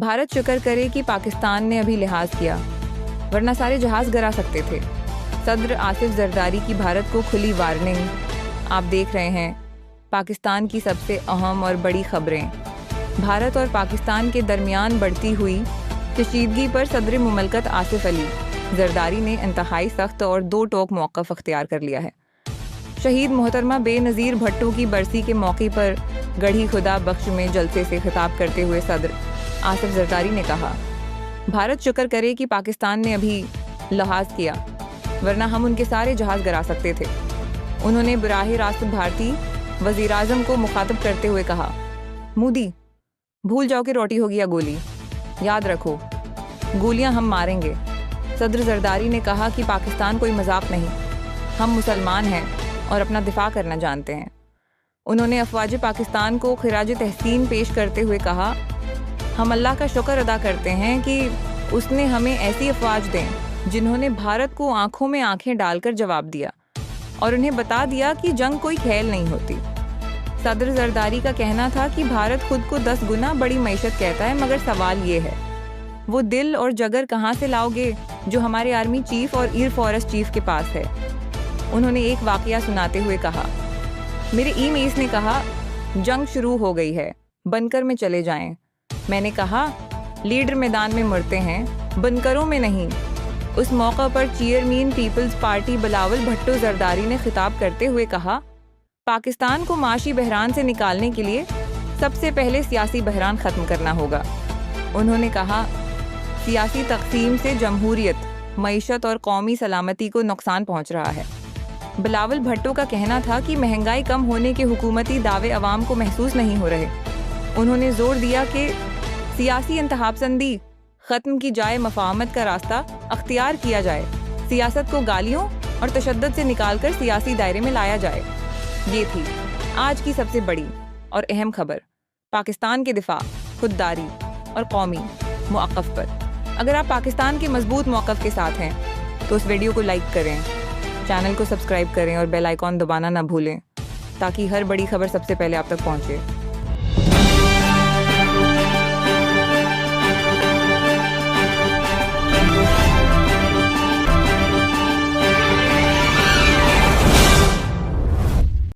भारत शुक्र करे कि पाकिस्तान ने अभी लिहाज किया, वरना सारे जहाज गिरा सकते थे। सदर आसिफ जरदारी की भारत को खुली वार्निंग। आप देख रहे हैं पाकिस्तान की सबसे अहम और बड़ी खबरें। भारत और पाकिस्तान के दरमियान बढ़ती हुई कशीदगी पर सदर मुमलकत आसिफ अली जरदारी ने इंतहाई सख्त और दो टोक मौक़िफ़ अख्तियार कर लिया है। शहीद मोहतरमा बेनज़ीर भुट्टो की बरसी के मौके पर गढ़ी खुदा बख्श में जलसे से खिताब करते हुए सदर आसिफ जरदारी ने कहा, भारत शुक्र करे कि पाकिस्तान ने अभी लिहाज किया, वरना हम उनके सारे जहाज़ गिरा सकते थे। उन्होंने बराह रास्त भारतीय वज़ीर आज़म को मुखातब करते हुए कहा, मोदी भूल जाओ कि रोटी होगी या गोली, याद रखो गोलियां हम मारेंगे। सदर जरदारी ने कहा कि पाकिस्तान कोई मजाक नहीं, हम मुसलमान हैं और अपना दिफा करना जानते हैं। उन्होंने अफवाज पाकिस्तान को खिराज तहसीन पेश करते हुए कहा, हम अल्लाह का शुक्र अदा करते हैं कि उसने हमें ऐसी अफवाज दें जिन्होंने भारत को आंखों में आंखें डालकर जवाब दिया और उन्हें बता दिया कि जंग कोई खेल नहीं होती। सदर जरदारी का कहना था कि भारत खुद को 10 गुना बड़ी मईशत कहता है, मगर सवाल ये है वो दिल और जगर कहाँ से लाओगे जो हमारे आर्मी चीफ और एयर फोर्स चीफ के पास है। उन्होंने एक वाकया सुनाते हुए कहा, मेरे ईमेस ने कहा जंग शुरू हो गई है, बनकर में चले जाएं। मैंने कहा लीडर मैदान में मरते हैं, बनकरों में नहीं। उस मौका पर chairman People's Party Bilawal Bhutto Zardari ने खिताब करते हुए कहा, पाकिस्तान को माशी बहरान से निकालने के लिए सबसे पहले सियासी बहरान ख़त्म करना होगा। उन्होंने कहा, सियासी तक़सीम से जमहूरियत, मईशत और कौमी सलामती को नुकसान पहुँच रहा है। बिलावल भुट्टो का कहना था कि महंगाई कम होने के हुकूमती दावे अवाम को महसूस नहीं हो रहे। उन्होंने जोर दिया कि सियासी इंतहापसंदी ख़त्म की जाए, मफाहमत का रास्ता अख्तियार किया जाए, सियासत को गालियों और तशद्दुद से निकालकर सियासी दायरे में लाया जाए। ये थी आज की सबसे बड़ी और अहम खबर, पाकिस्तान के दिफा, खुददारी और कौमी मौक़िफ़ पर। अगर आप पाकिस्तान के मजबूत मौक़िफ़ के साथ हैं तो उस वीडियो को लाइक करें, चैनल को सब्सक्राइब करें और बेल आइकॉन दबाना ना भूलें ताकि हर बड़ी खबर सबसे पहले आप तक पहुँचे।